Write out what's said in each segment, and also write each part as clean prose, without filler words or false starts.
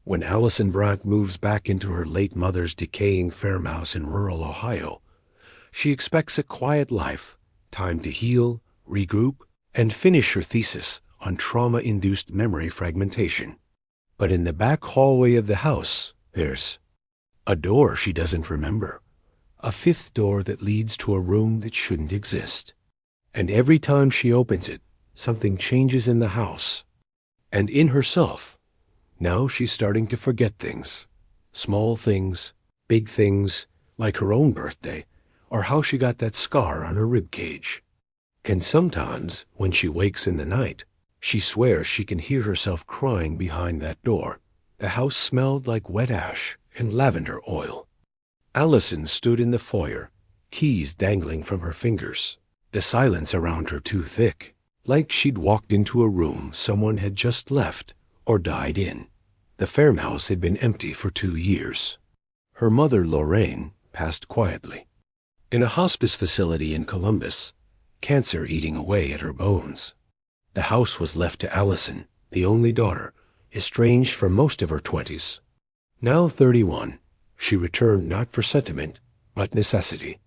When Allison Brandt moves back into her late mother's decaying farmhouse in rural Ohio, she expects a quiet life, time to heal, regroup, and finish her thesis on trauma-induced memory fragmentation. But in the back hallway of the house, there's a door she doesn't remember, a fifth door that leads to a room that shouldn't exist. And every time she opens it, something changes in the house and in herself. Now she's starting to forget things, small things, big things, like her own birthday, or how she got that scar on her rib cage. And sometimes, when she wakes in the night, she swears she can hear herself crying behind that door. The house smelled like wet ash and lavender oil. Allison stood in the foyer, keys dangling from her fingers, the silence around her too thick, like she'd walked into a room someone had just left or died in. The farmhouse had been empty for 2 years. Her mother, Lorraine, passed quietly. In a hospice facility in Columbus, cancer eating away at her bones. The house was left to Allison, the only daughter, estranged for most of her 20s. Now 31, she returned not for sentiment, but necessity.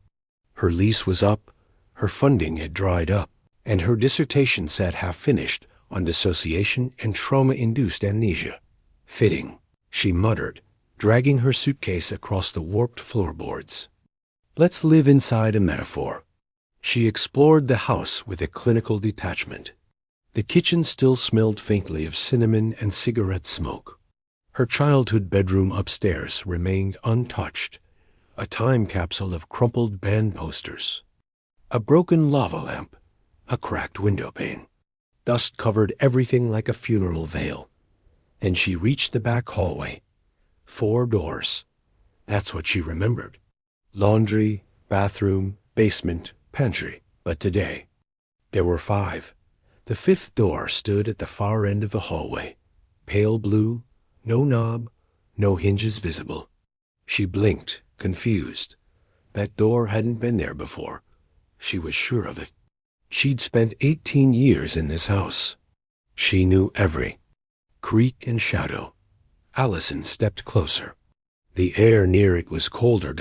Her lease was up, her funding had dried up, and her dissertation sat half-finished on dissociation and trauma-induced amnesia. Fitting, she muttered, dragging her suitcase across the warped floorboards. Let's live inside a metaphor. She explored the house with a clinical detachment. The kitchen still smelled faintly of cinnamon and cigarette smoke. Her childhood bedroom upstairs remained untouched, a time capsule of crumpled band posters. A broken lava lamp, a cracked window pane. Dust covered everything like a funeral veil. And she reached the back hallway. 4 doors. That's what she remembered. Laundry, bathroom, basement, pantry. But today, there were 5. The 5th door stood at the far end of the hallway. Pale blue, no knob, no hinges visible. She blinked, confused. That door hadn't been there before. She was sure of it. She'd spent 18 years in this house. She knew every creak and shadow. Allison stepped closer. The air near it was colder.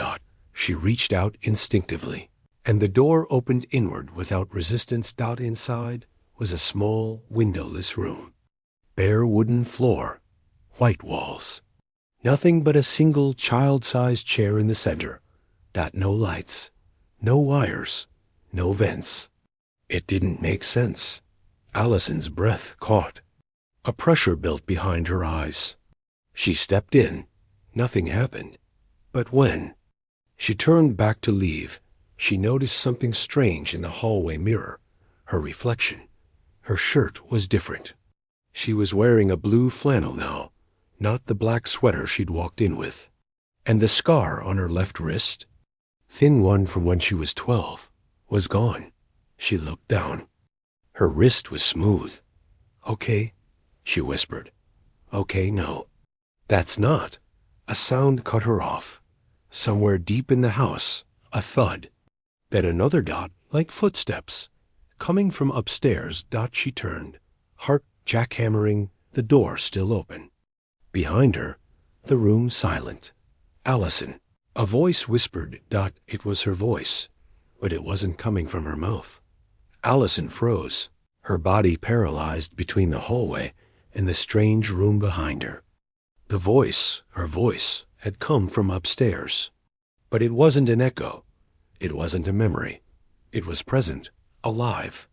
She reached out instinctively, and the door opened inward without resistance. Inside was a small, windowless room. Bare wooden floor, white walls. Nothing but a single child-sized chair in the center. No lights, no wires, no vents. It didn't make sense. Allison's breath caught. A pressure built behind her eyes. She stepped in. Nothing happened. But when she turned back to leave, she noticed something strange in the hallway mirror. Her reflection. Her shirt was different. She was wearing a blue flannel now, not the black sweater she'd walked in with. And the scar on her left wrist, thin one from when she was 12, was gone. She looked down. Her wrist was smooth. Okay, she whispered. Okay, no. That's not. A sound cut her off. Somewhere deep in the house, a thud. Then another dot, like footsteps. Coming from upstairs. She turned, heart jackhammering, the door still open. Behind her, the room silent. Allison. A voice whispered. It was her voice, but it wasn't coming from her mouth. Allison froze, her body paralyzed between the hallway and the strange room behind her. The voice, her voice, had come from upstairs. But it wasn't an echo. It wasn't a memory. It was present, alive,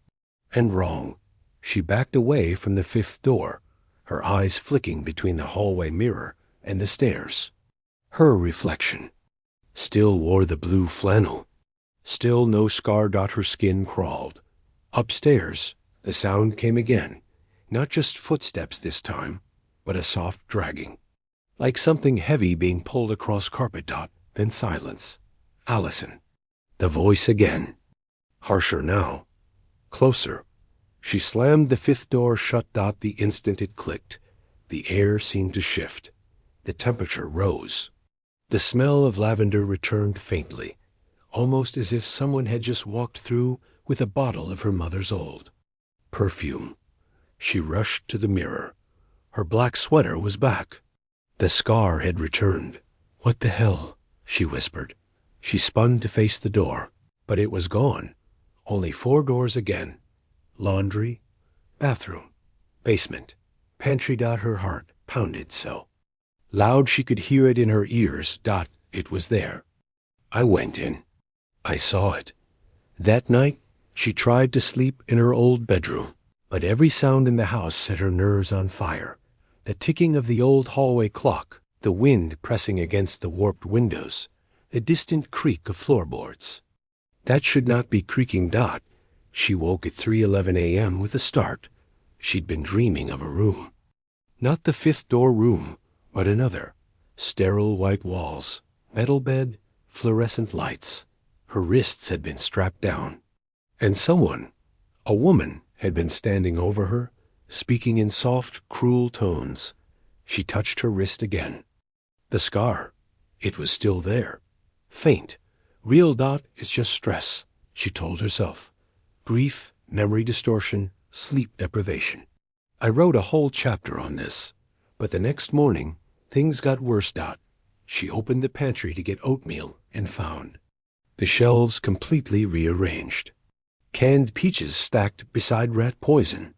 and wrong. She backed away from the 5th door, her eyes flicking between the hallway mirror and the stairs. Her reflection. Still wore the blue flannel. Still no scar. Her skin crawled. Upstairs, the sound came again. Not just footsteps this time, but a soft dragging. Like something heavy being pulled across carpet. Then silence. Allison. The voice again. Harsher now. Closer. She slammed the 5th door shut. The instant it clicked, the air seemed to shift. The temperature rose. The smell of lavender returned faintly, almost as if someone had just walked through with a bottle of her mother's old perfume. She rushed to the mirror. Her black sweater was back. The scar had returned. "What the hell?" she whispered. She spun to face the door, but it was gone. Only 4 doors again. Laundry, bathroom, basement, pantry. Her heart pounded so loud she could hear it in her ears. It was there. I went in. I saw it. That night, she tried to sleep in her old bedroom, but every sound in the house set her nerves on fire. The ticking of the old hallway clock, the wind pressing against the warped windows, the distant creak of floorboards. That should not be creaking. She woke at 3:11 a.m. with a start. She'd been dreaming of a room. Not the 5th door room, but another. Sterile white walls, metal bed, fluorescent lights. Her wrists had been strapped down. And someone, a woman, had been standing over her, speaking in soft, cruel tones. She touched her wrist again. The scar, it was still there. Faint. Real. It's just stress, she told herself. Grief, memory distortion, sleep deprivation. I wrote a whole chapter on this, but the next morning, things got worse. She opened the pantry to get oatmeal and found the shelves completely rearranged. Canned peaches stacked beside rat poison.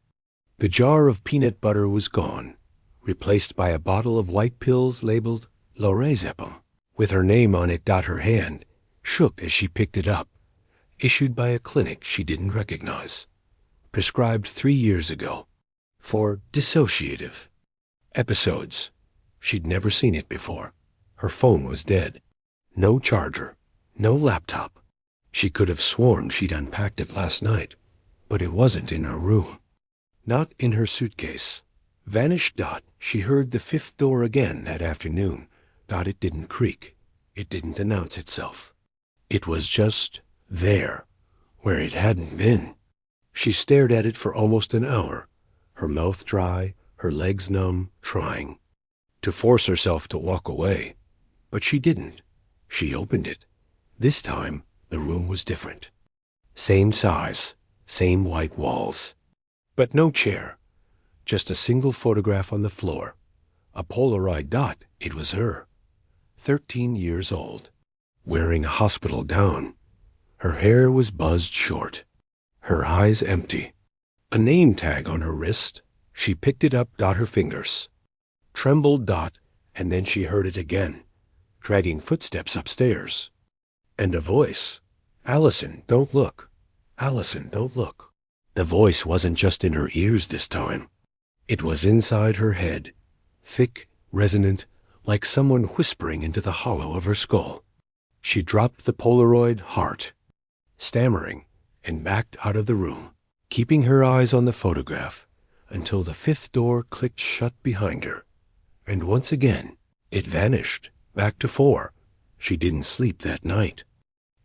The jar of peanut butter was gone, replaced by a bottle of white pills labeled lorazepam, with her name on it. Her hand shook as she picked it up. Issued by a clinic she didn't recognize. Prescribed 3 years ago. For dissociative episodes. She'd never seen it before. Her phone was dead. No charger. No laptop. She could have sworn she'd unpacked it last night, but it wasn't in her room. Not in her suitcase. Vanish. She heard the 5th door again that afternoon. It didn't creak. It didn't announce itself. It was just there, where it hadn't been. She stared at it for almost an hour, her mouth dry, her legs numb, trying to force herself to walk away. But she didn't. She opened it. This time, the room was different. Same size, same white walls. But no chair. Just a single photograph on the floor. A Polaroid. It was her. 13 years old. Wearing a hospital gown. Her hair was buzzed short. Her eyes empty. A name tag on her wrist. She picked it up. Her fingers trembled. And then she heard it again. Dragging footsteps upstairs. And a voice. "Allison, don't look. Allison, don't look." The voice wasn't just in her ears this time. It was inside her head. Thick, resonant, like someone whispering into the hollow of her skull. She dropped the Polaroid heart, stammering, and backed out of the room, keeping her eyes on the photograph until the 5th door clicked shut behind her. And once again, it vanished, back to 4. She didn't sleep that night.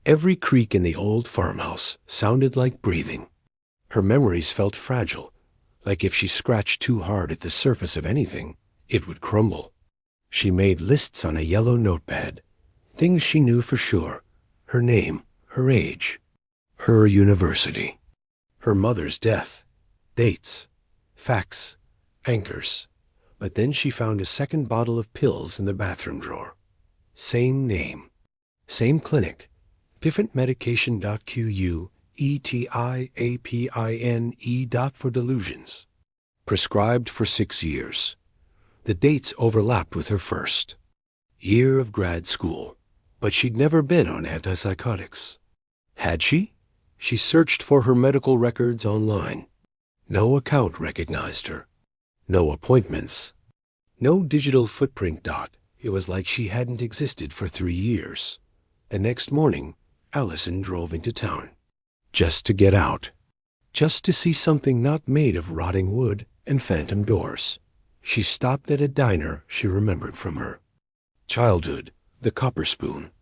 Every creak in the old farmhouse sounded like breathing. Her memories felt fragile, like if she scratched too hard at the surface of anything, it would crumble. She made lists on a yellow notepad, things she knew for sure, her name, her age, her university, her mother's death, dates, facts, anchors. But then she found a second bottle of pills in the bathroom drawer. Same name, same clinic, different medication. QUETIAPINE. For delusions. Prescribed for 6 years. The dates overlapped with her first year of grad school, but she'd never been on antipsychotics. Had she? She searched for her medical records online. No account recognized her. No appointments. No digital footprint. It was like she hadn't existed for 3 years. The next morning, Allison drove into town. Just to get out. Just to see something not made of rotting wood and phantom doors. She stopped at a diner she remembered from her childhood, the Copper Spoon.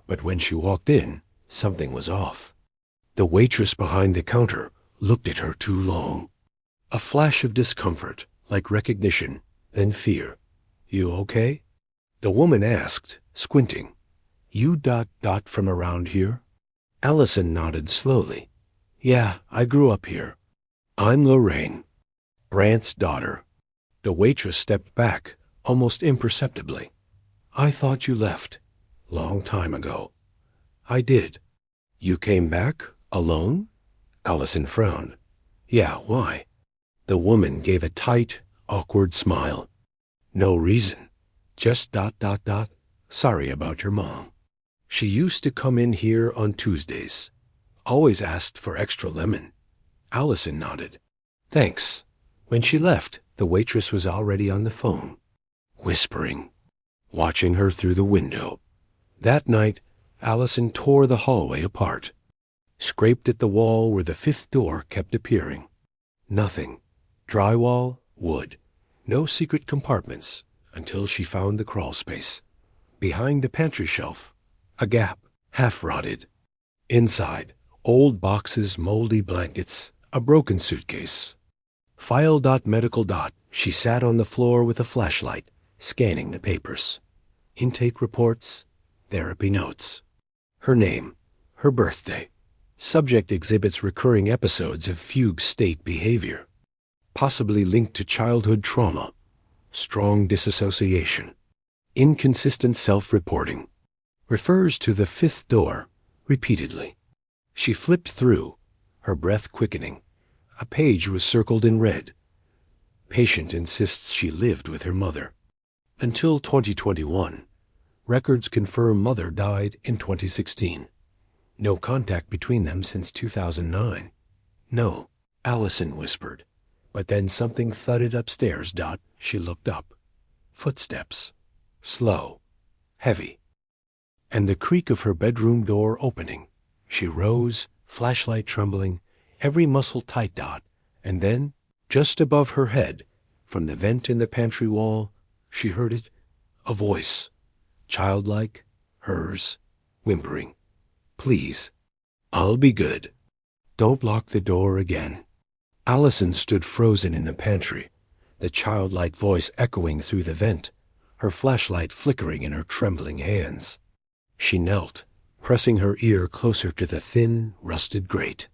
But when she walked in, something was off. The waitress behind the counter looked at her too long. A flash of discomfort, like recognition, then fear. "You okay?" The woman asked, squinting. "You from around here?" Allison nodded slowly. "Yeah, I grew up here. I'm Lorraine, Brandt's daughter." The waitress stepped back, almost imperceptibly. "I thought you left. Long time ago." "I did." "You came back? Alone?" Allison frowned. "Yeah, why?" The woman gave a tight, awkward smile. "No reason. Just ... Sorry about your mom. She used to come in here on Tuesdays. Always asked for extra lemon." Allison nodded. "Thanks." When she left, the waitress was already on the phone, whispering, watching her through the window. That night, Allison tore the hallway apart, scraped at the wall where the fifth door kept appearing. Nothing. Drywall, wood, no secret compartments, until she found the crawl space. Behind the pantry shelf, a gap, half rotted. Inside, old boxes, moldy blankets, a broken suitcase. File. Medical. She sat on the floor with a flashlight, scanning the papers. Intake reports, therapy notes. Her name, her birthday. Subject exhibits recurring episodes of fugue state behavior, possibly linked to childhood trauma. Strong dissociation. Inconsistent self-reporting. Refers to the fifth door, repeatedly. She flipped through, her breath quickening. A page was circled in red. Patient insists she lived with her mother. Until 2021. Records confirm mother died in 2016. No contact between them since 2009. "No," Allison whispered. But then something thudded upstairs. She looked up. Footsteps. Slow. Heavy. And the creak of her bedroom door opening. She rose, flashlight trembling, every muscle tight. And then, just above her head, from the vent in the pantry wall, she heard it, a voice, childlike, hers, whimpering. "Please, I'll be good. Don't lock the door again." Allison stood frozen in the pantry, the childlike voice echoing through the vent, her flashlight flickering in her trembling hands. She knelt, pressing her ear closer to the thin, rusted grate.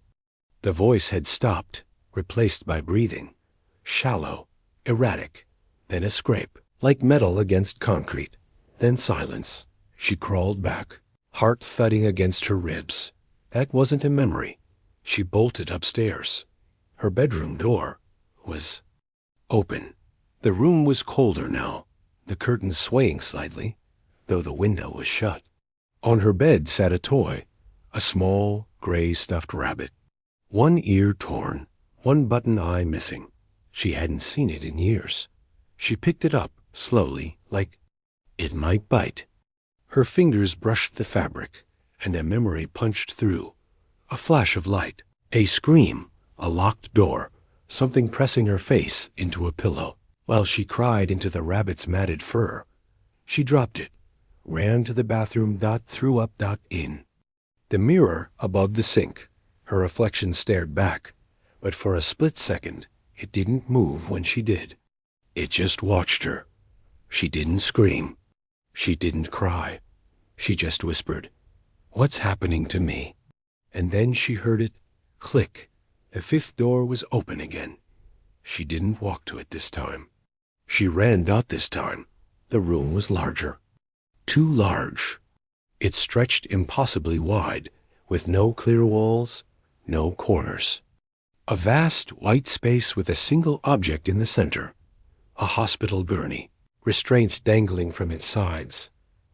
The voice had stopped, replaced by breathing, shallow, erratic, then a scrape, like metal against concrete, then silence. She crawled back, heart thudding against her ribs. That wasn't a memory. She bolted upstairs. Her bedroom door was open. The room was colder now, the curtains swaying slightly, though the window was shut. On her bed sat a toy, a small, gray stuffed rabbit. One ear torn, one button eye missing. She hadn't seen it in years. She picked it up, slowly, like it might bite. Her fingers brushed the fabric, and a memory punched through. A flash of light, a scream, a locked door, something pressing her face into a pillow, while she cried into the rabbit's matted fur. She dropped it, ran to the bathroom. Threw up. In the mirror above the sink, her reflection stared back, but for a split second, it didn't move when she did. It just watched her. She didn't scream. She didn't cry. She just whispered, "What's happening to me?" And then she heard it click. The fifth door was open again. She didn't walk to it this time. She ran. This time, the room was larger. Too large. It stretched impossibly wide, with no clear walls, no corners. A vast white space with a single object in the center. A hospital gurney, restraints dangling from its sides.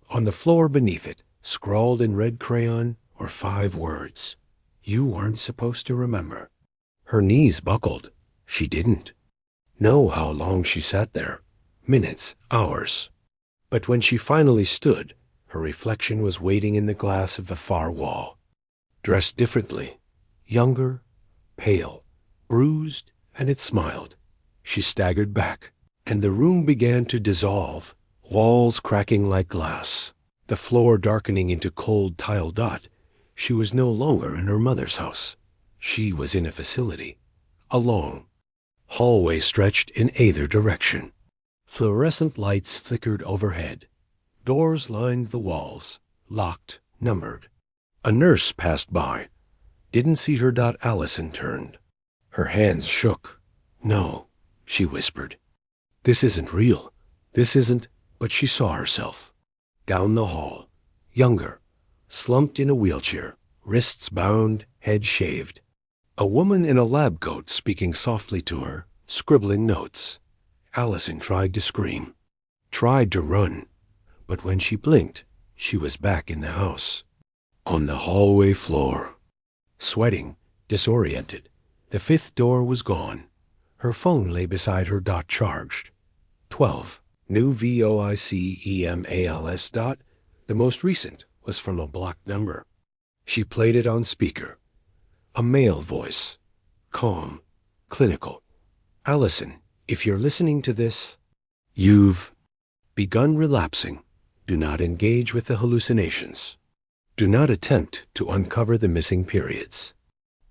On the floor beneath it, scrawled in red crayon, were 5 words. You weren't supposed to remember. Her knees buckled. She didn't know how long she sat there. Minutes, hours. But when she finally stood, her reflection was waiting in the glass of the far wall. Dressed differently, younger, pale, bruised, and it smiled. She staggered back, and the room began to dissolve, walls cracking like glass, the floor darkening into cold tile. She was no longer in her mother's house. She was in a facility. A long hallway stretched in either direction. Fluorescent lights flickered overhead. Doors lined the walls, locked, numbered. A nurse passed by. Didn't see her. Allison turned. Her hands shook. "No," she whispered. "This isn't real. This isn't, but she saw herself. Down the hall, younger, slumped in a wheelchair, wrists bound, head shaved. A woman in a lab coat speaking softly to her, scribbling notes. Allison tried to scream, tried to run, but when she blinked, she was back in the house. On the hallway floor. Sweating, disoriented, the fifth door was gone. Her phone lay beside her, charged. 12. New VOICEMALS. The most recent was from a blocked number. She played it on speaker. A male voice. Calm. Clinical. Allison, if you're listening to this, you've begun relapsing. Do not engage with the hallucinations. Do not attempt to uncover the missing periods.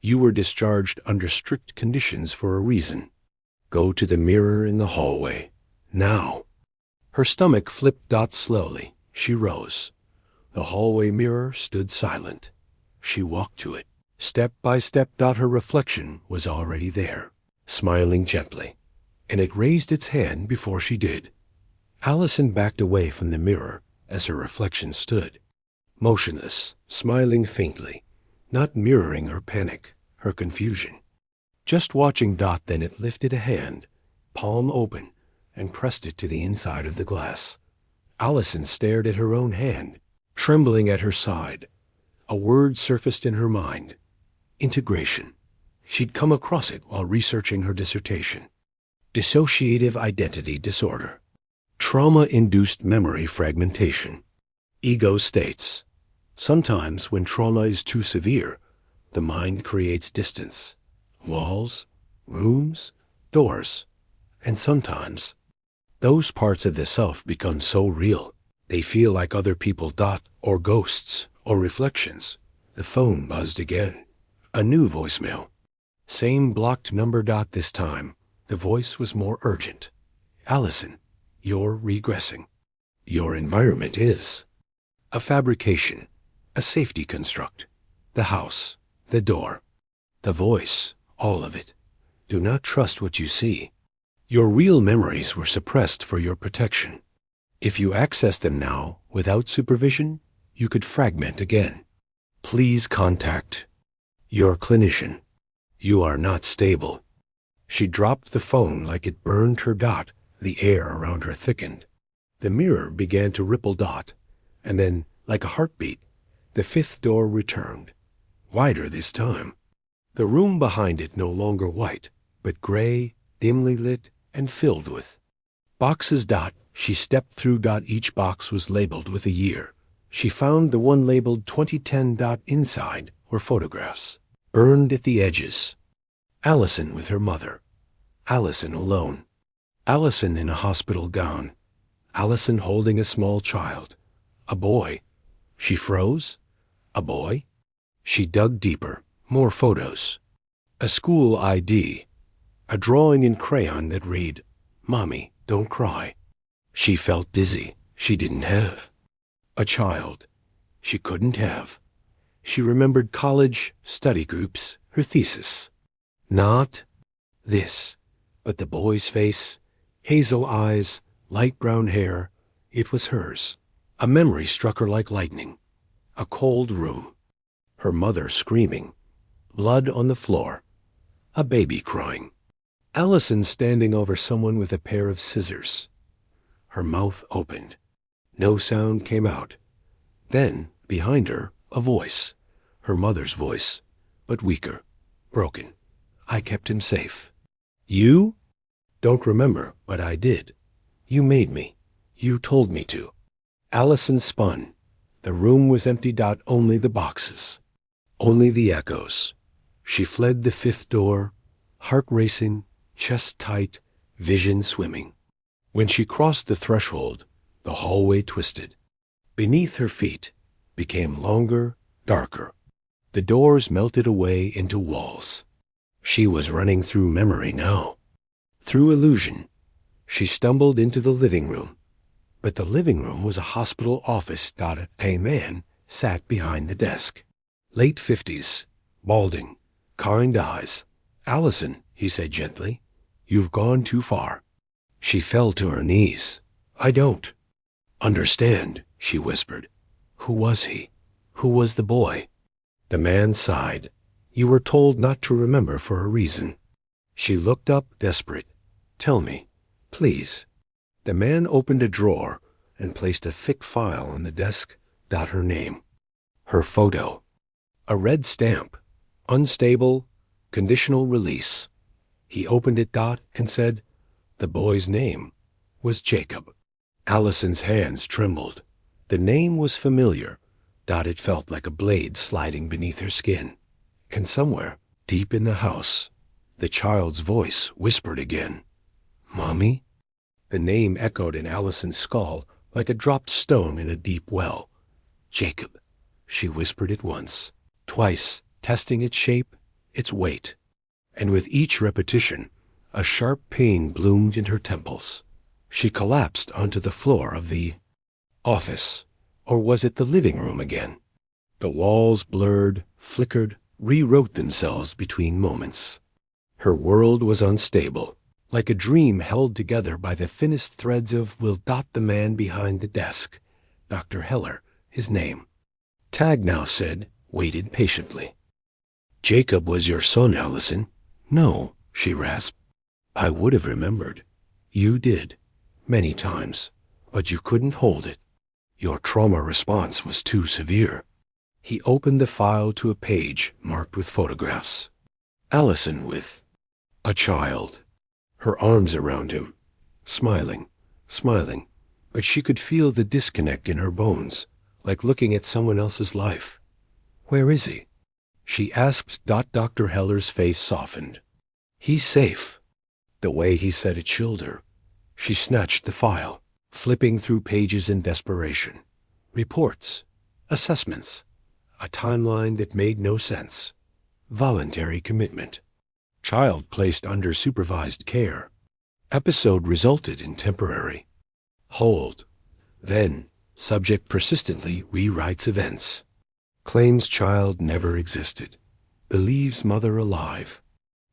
You were discharged under strict conditions for a reason. Go to the mirror in the hallway. Now. Her stomach flipped slowly. She rose. The hallway mirror stood silent. She walked to it. Step by step. Her reflection was already there, smiling gently, and it raised its hand before she did. Allison backed away from the mirror as her reflection stood, motionless, smiling faintly, not mirroring her panic, her confusion. Just watching. Then it lifted a hand, palm open, and pressed it to the inside of the glass. Allison stared at her own hand, trembling at her side. A word surfaced in her mind. Integration. She'd come across it while researching her dissertation. Dissociative identity disorder. Trauma-induced memory fragmentation. Ego states. Sometimes when trauma is too severe, the mind creates distance. Walls, rooms, doors. And sometimes those parts of the self become so real, they feel like other people. Or ghosts, or reflections. The phone buzzed again. A new voicemail. Same blocked number. This time, the voice was more urgent. Allison, you're regressing. Your environment is a fabrication, a safety construct. The house, the door, the voice, all of it. Do not trust what you see. Your real memories were suppressed for your protection. If you access them now without supervision, you could fragment again. Please contact your clinician. You are not stable. She dropped the phone like it burned her. The air around her thickened. The mirror began to ripple. And then, like a heartbeat, the fifth door returned. Wider this time. The room behind it no longer white, but gray, dimly lit, and filled with boxes. She stepped through. Each box was labeled with a year. She found the one labeled 2010. Inside were photographs, burned at the edges. Allison with her mother. Allison alone. Allison in a hospital gown. Allison holding a small child. A boy. She froze. A boy. She dug deeper. More photos. A school ID. A drawing in crayon that read, "Mommy, don't cry." She felt dizzy. She didn't have a child. She couldn't have. She remembered college, study groups, her thesis. Not this, but the boy's face, hazel eyes, light brown hair. It was hers. A memory struck her like lightning. A cold room. Her mother screaming. Blood on the floor. A baby crying. Allison standing over someone with a pair of scissors. Her mouth opened. No sound came out. Then, behind her, a voice. Her mother's voice, but weaker, broken. I kept him safe. You? Don't remember, but I did. You made me. You told me to. Allison spun. The room was empty. Only the boxes. Only the echoes. She fled the fifth door, heart racing, chest tight, vision swimming. When she crossed the threshold, the hallway twisted. Beneath her feet became longer, darker. The doors melted away into walls. She was running through memory now. Through illusion. She stumbled into the living room. But the living room was a hospital office. A man sat behind the desk. Late 50s, balding, kind eyes. Allison, he said gently, you've gone too far. She fell to her knees. I don't understand, she whispered. Who was he? Who was the boy? The man sighed. You were told not to remember for a reason. She looked up, desperate. Tell me, please. The man opened a drawer and placed a thick file on the desk. Her name. Her photo. A red stamp. Unstable. Conditional release. He opened it, and said, the boy's name was Jacob. Allison's hands trembled. The name was familiar. It felt like a blade sliding beneath her skin. And somewhere, deep in the house, the child's voice whispered again. Mommy? The name echoed in Allison's skull like a dropped stone in a deep well. Jacob, she whispered it once, twice, testing its shape, its weight. And with each repetition, a sharp pain bloomed in her temples. She collapsed onto the floor of the office. Or was it the living room again? The walls blurred, flickered, rewrote themselves between moments. Her world was unstable, like a dream held together by the thinnest threads of the man behind the desk. Dr. Heller, his name. Tag now said, waited patiently. Jacob was your son, Allison. No, she rasped. I would have remembered. You did, many times, but you couldn't hold it. Your trauma response was too severe. He opened the file to a page marked with photographs. Allison with a child, her arms around him, smiling, but she could feel the disconnect in her bones, like looking at someone else's life. Where is he? She asked. Dr. Heller's face softened. He's safe. The way he said it chilled her. She snatched the file, flipping through pages in desperation. Reports, assessments, a timeline that made no sense. Voluntary commitment. Child placed under supervised care. Episode resulted in temporary hold. Then, subject persistently rewrites events. Claims child never existed. Believes mother alive.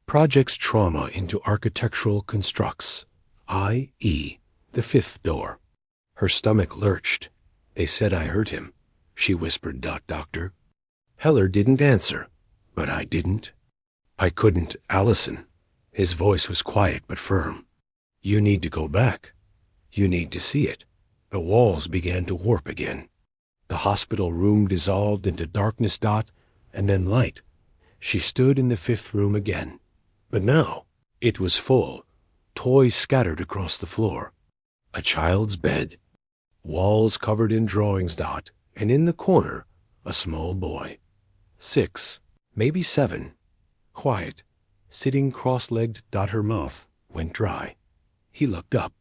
Projects trauma into architectural constructs, i.e., the fifth door. Her stomach lurched. They said I hurt him, she whispered. Doctor. Heller didn't answer, but I didn't. I couldn't, Allison. His voice was quiet but firm. You need to go back. You need to see it. The walls began to warp again. The hospital room dissolved into darkness. And then light. She stood in the fifth room again. But now, it was full. Toys scattered across the floor. A child's bed. Walls covered in drawings. And in the corner, a small boy. 6, maybe 7. Quiet, sitting cross-legged. Her mouth went dry. He looked up.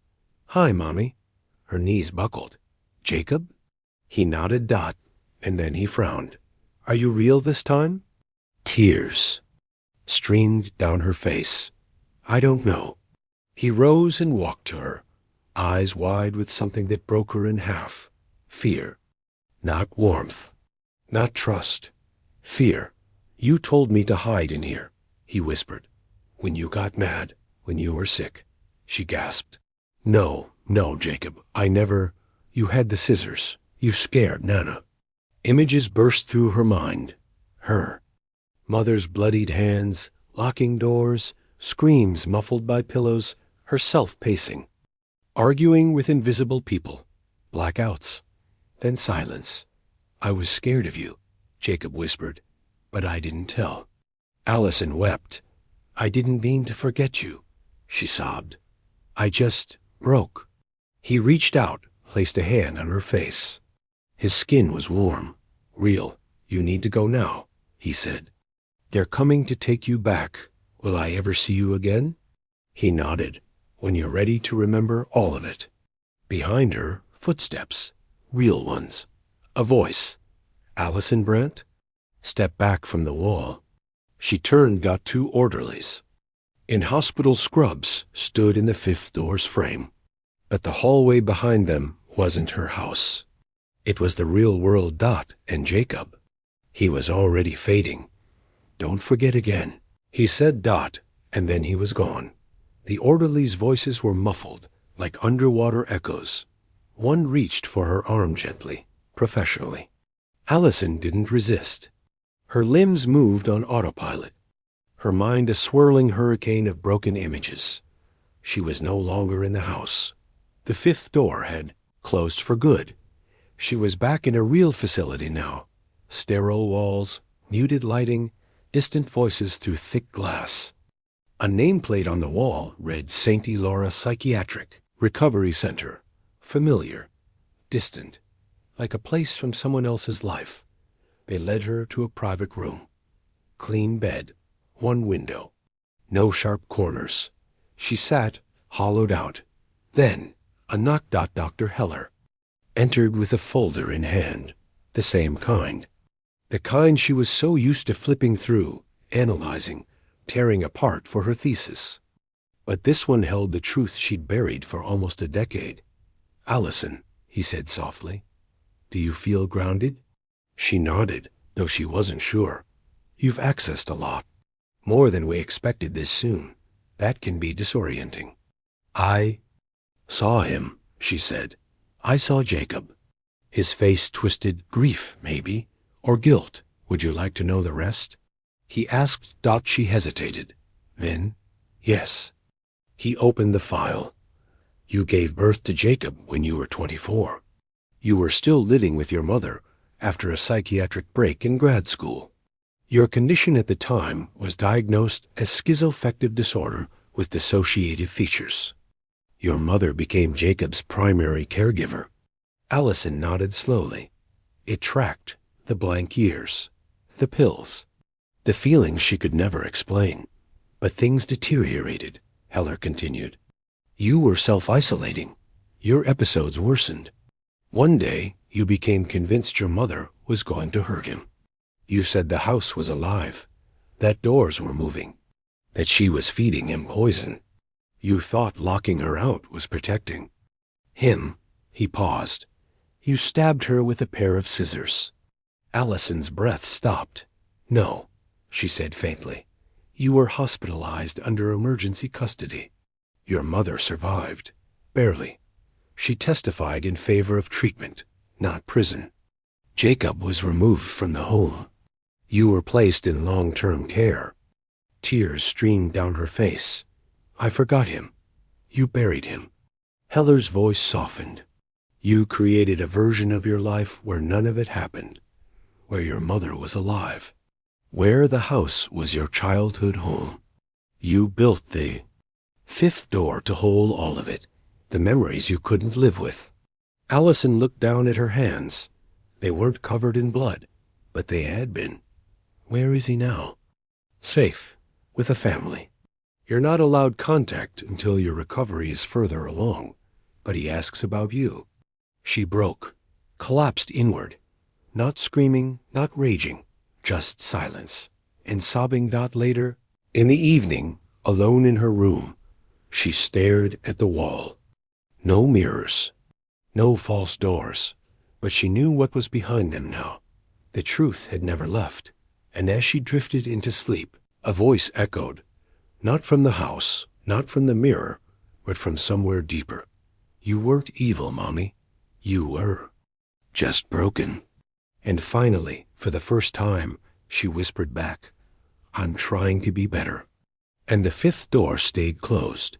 Hi, Mommy. Her knees buckled. Jacob? He nodded. And then he frowned. Are you real this time? Tears streamed down her face. I don't know. He rose and walked to her, eyes wide with something that broke her in half. Fear. Not warmth. Not trust. Fear. You told me to hide in here, he whispered. When you got mad, when you were sick. She gasped. No, Jacob, I never. You had the scissors. You scared Nana. Images burst through her mind. Her. Mother's bloodied hands, locking doors, screams muffled by pillows, herself pacing. Arguing with invisible people. Blackouts. Then silence. I was scared of you, Jacob whispered, but I didn't tell. Allison wept. I didn't mean to forget you, she sobbed. I just broke. He reached out, placed a hand on her face. His skin was warm. Real. You need to go now, he said. They're coming to take you back. Will I ever see you again? He nodded. When you're ready to remember all of it. Behind her, footsteps. Real ones. A voice. Allison Brandt? Step back from the wall. She turned. Got 2 orderlies. In hospital scrubs stood in the fifth door's frame. But the hallway behind them wasn't her house. It was the real world. And Jacob. He was already fading. Don't forget again, he said. And then he was gone. The orderlies' voices were muffled, like underwater echoes. One reached for her arm gently, professionally. Allison didn't resist. Her limbs moved on autopilot, her mind a swirling hurricane of broken images. She was no longer in the house. The fifth door had closed for good. She was back in a real facility now. Sterile walls, muted lighting, distant voices through thick glass. A nameplate on the wall read St. Elora Psychiatric Recovery Center. Familiar, distant, like a place from someone else's life. They led her to a private room. Clean bed, one window, no sharp corners. She sat, hollowed out. Then a knock. Dr. Heller entered with a folder in hand, the same kind. The kind she was so used to flipping through, analyzing, tearing apart for her thesis. But this one held the truth she'd buried for almost a decade. "Allison," he said softly, "do you feel grounded?" She nodded, though she wasn't sure. "You've accessed a lot. More than we expected this soon. That can be disorienting." "I saw him," she said. "I saw Jacob." His face twisted. "Grief, maybe, or guilt. Would you like to know the rest?" He asked. She hesitated. Then, "Yes." He opened the file. "You gave birth to Jacob when you were 24. You were still living with your mother after a psychiatric break in grad school. Your condition at the time was diagnosed as schizoaffective disorder with dissociative features. Your mother became Jacob's primary caregiver." Allison nodded slowly. It tracked the blank years, the pills, the feelings she could never explain. "But things deteriorated," Heller continued. "You were self-isolating. Your episodes worsened. One day, you became convinced your mother was going to hurt him. You said the house was alive, that doors were moving, that she was feeding him poison. You thought locking her out was protecting him." He paused. "You stabbed her with a pair of scissors." Allison's breath stopped. "No," she said faintly. "You were hospitalized under emergency custody. Your mother survived. Barely. She testified in favor of treatment, not prison. Jacob was removed from the home. You were placed in long-term care." Tears streamed down her face. "I forgot him. You buried him." Heller's voice softened. "You created a version of your life where none of it happened, where your mother was alive, where the house was your childhood home. You built the fifth door to hold all of it, the memories you couldn't live with." Allison looked down at her hands. They weren't covered in blood, but they had been. "Where is he now?" "Safe, with a family. You're not allowed contact until your recovery is further along, but he asks about you." She broke, collapsed inward, not screaming, not raging, just silence, and sobbing. Later, in the evening, alone in her room, she stared at the wall. No mirrors, no false doors, but she knew what was behind them now. The truth had never left, and as she drifted into sleep, a voice echoed, not from the house, not from the mirror, but from somewhere deeper. "You weren't evil, Mommy. You were just broken." And finally, for the first time, she whispered back, "I'm trying to be better." And the fifth door stayed closed.